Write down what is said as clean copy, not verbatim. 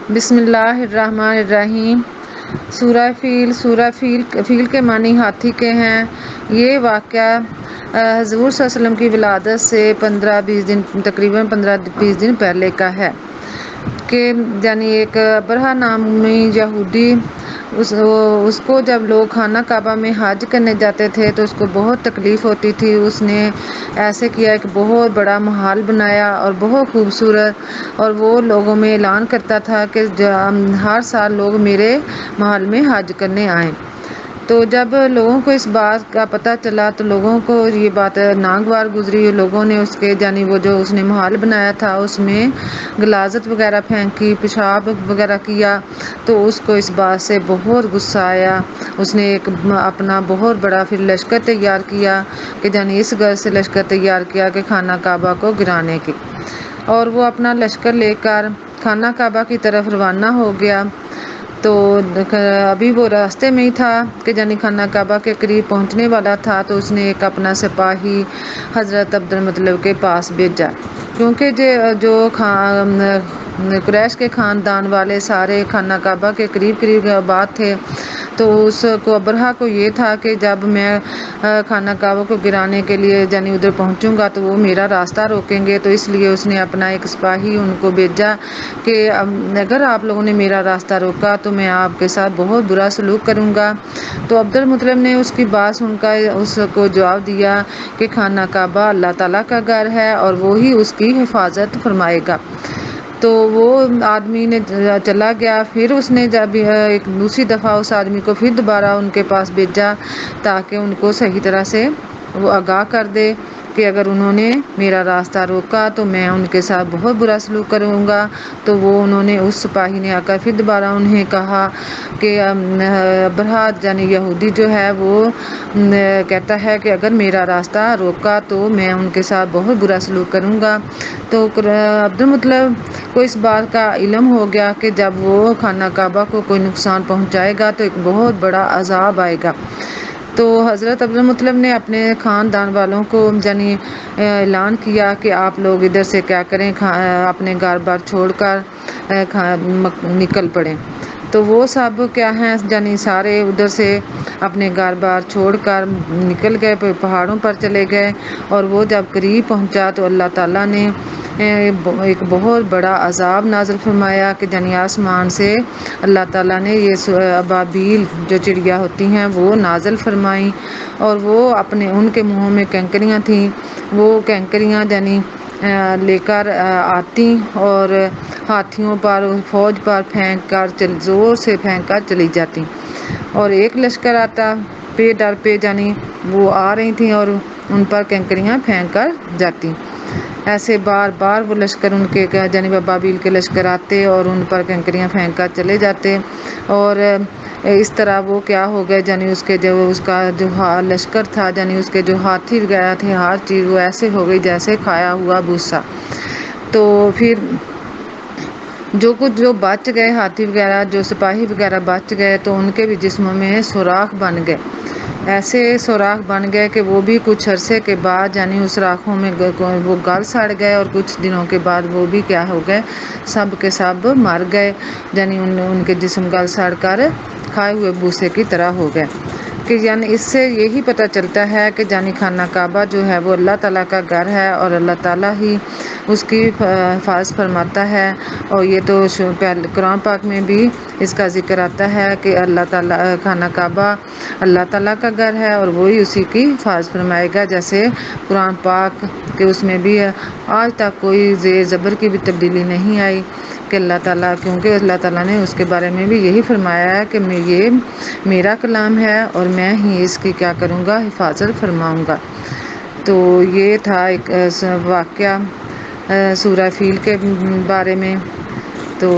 بسم اللہ الرحمن الرحیم۔ فیل کے معنی ہاتھی کے ہیں۔ یہ واقعہ حضور صلی اللہ علیہ وسلم کی ولادت سے تقریباً 15-20 دن پہلے کا ہے کہ یعنی ایک ابرہہ نامی یہودی اس کو جب لوگ خانہ کعبہ میں حج کرنے جاتے تھے تو اس کو بہت تکلیف ہوتی تھی۔ اس نے ایسے کیا ایک بہت بڑا محل بنایا اور بہت خوبصورت، اور وہ لوگوں میں اعلان کرتا تھا کہ ہر سال لوگ میرے محل میں حج کرنے آئیں۔ تو جب لوگوں کو اس بات کا پتہ چلا تو لوگوں کو یہ بات ناگوار گزری۔ لوگوں نے اس کے یعنی وہ جو اس نے محل بنایا تھا اس میں غلاظت وغیرہ پھینکی، پیشاب وغیرہ کیا، تو اس کو اس بات سے بہت غصہ آیا۔ اس نے ایک اپنا بہت بڑا پھر لشکر تیار کیا کہ یعنی اس غرض سے لشکر تیار کیا کہ خانہ کعبہ کو گرانے کی، اور وہ اپنا لشکر لے کر خانہ کعبہ کی طرف روانہ ہو گیا۔ تو ابھی وہ راستے میں ہی تھا کہ یعنی خانہ کعبہ کے قریب پہنچنے والا تھا تو اس نے ایک اپنا سپاہی حضرت عبدالمطلب کے پاس بھیجا، کیونکہ جو قریش کے خاندان والے سارے خانہ کعبہ کے قریب آباد تھے، تو اس کو ابرہہ کو یہ تھا کہ جب میں خانہ کعبہ کو گرانے کے لیے یعنی ادھر پہنچوں گا تو وہ میرا راستہ روکیں گے، تو اس لیے اس نے اپنا ایک سپاہی ان کو بھیجا کہ اگر آپ لوگوں نے میرا راستہ روکا تو میں آپ کے ساتھ بہت برا سلوک کروں گا۔ تو عبدالمطلب نے اس کی بات سن کر اس کو جواب دیا کہ خانہ کعبہ اللہ تعالیٰ کا گھر ہے اور وہی اس کی حفاظت فرمائے گا۔ تو وہ آدمی نے چلا گیا۔ پھر اس نے جب ایک دوسری دفعہ اس آدمی کو پھر دوبارہ ان کے پاس بھیجا تاکہ ان کو صحیح طرح سے وہ آگاہ کر دے کہ اگر انہوں نے میرا راستہ روکا تو میں ان کے ساتھ بہت برا سلوک کروں گا۔ تو انہوں نے اس سپاہی نے آ کر پھر دوبارہ انہیں کہا کہ ابرہہ یعنی یہودی جو ہے وہ کہتا ہے کہ اگر میرا راستہ روکا تو میں ان کے ساتھ بہت برا سلوک کروں گا۔ تو عبدالمطلب کو اس بات کا علم ہو گیا کہ جب وہ خانہ کعبہ کو کوئی نقصان پہنچائے گا تو ایک بہت بڑا عذاب آئے گا۔ تو حضرت عبدالمطلب نے اپنے خاندان والوں کو یعنی اعلان کیا کہ آپ لوگ ادھر سے کیا کریں، اپنے گھر بار چھوڑ کر نکل پڑیں۔ تو وہ سب کیا ہیں یعنی سارے ادھر سے اپنے گھر بار چھوڑ کر نکل گئے، پہاڑوں پر چلے گئے، اور وہ جب قریب پہنچا تو اللہ تعالیٰ نے ایک بہت بڑا عذاب نازل فرمایا کہ یعنی آسمان سے اللہ تعالیٰ نے یہ ابابیل جو چڑیا ہوتی ہیں وہ نازل فرمائیں، اور وہ ان کے منہوں میں کنکریاں تھیں، وہ کنکریاں یعنی لے کر آتی اور ہاتھیوں پر فوج پر پھینک کر زور سے پھینک کر چلی جاتی، اور ایک لشکر آتا ڈر پہ یعنی وہ آ رہی تھیں اور ان پر کنکریاں پھینک کر جاتی۔ ایسے بار بار وہ لشکر ان کے یعنی ابابیل کے لشکر آتے اور ان پر کنکریاں پھینک کر چلے جاتے، اور اس طرح وہ کیا ہو گئے یعنی اس کا جو لشکر تھا یعنی اس کے جو ہاتھی وغیرہ تھے ہر چیز وہ ایسے ہو گئی جیسے کھایا ہوا بھوسا۔ تو پھر جو بچ گئے ہاتھی وغیرہ، جو سپاہی وغیرہ بچ گئے تو ان کے بھی جسموں میں سوراخ بن گئے، ایسے سوراخ بن گئے کہ وہ بھی کچھ عرصے کے بعد یعنی اس سوراخوں میں وہ گل سڑ گئے، اور کچھ دنوں کے بعد وہ بھی کیا ہو گئے، سب کے سب مر گئے، یعنی ان کے جسم گل سڑ کر کھائے ہوئے بھوسے کی طرح ہو گئے۔ کہ یعنی اس سے یہی پتہ چلتا ہے کہ یعنی خانہ کعبہ جو ہے وہ اللہ تعالیٰ کا گھر ہے اور اللہ تعالیٰ ہی اس کی حفاظت فرماتا ہے، اور یہ تو قرآن پاک میں بھی اس کا ذکر آتا ہے کہ اللہ تعالیٰ خانہ کعبہ اللہ تعالیٰ کا گھر ہے اور وہی اسی کی حفاظت فرمائے گا۔ جیسے قرآن پاک کہ اس میں بھی آج تک کوئی زیر زبر کی بھی تبدیلی نہیں آئی کہ اللہ تعالیٰ، کیونکہ اللہ تعالیٰ نے اس کے بارے میں بھی یہی فرمایا ہے کہ یہ میرا کلام ہے اور میں ہی اس کی کیا کروں گا، حفاظت فرماؤں گا۔ تو یہ تھا ایک واقعہ سورہ فیل کے بارے میں۔ تو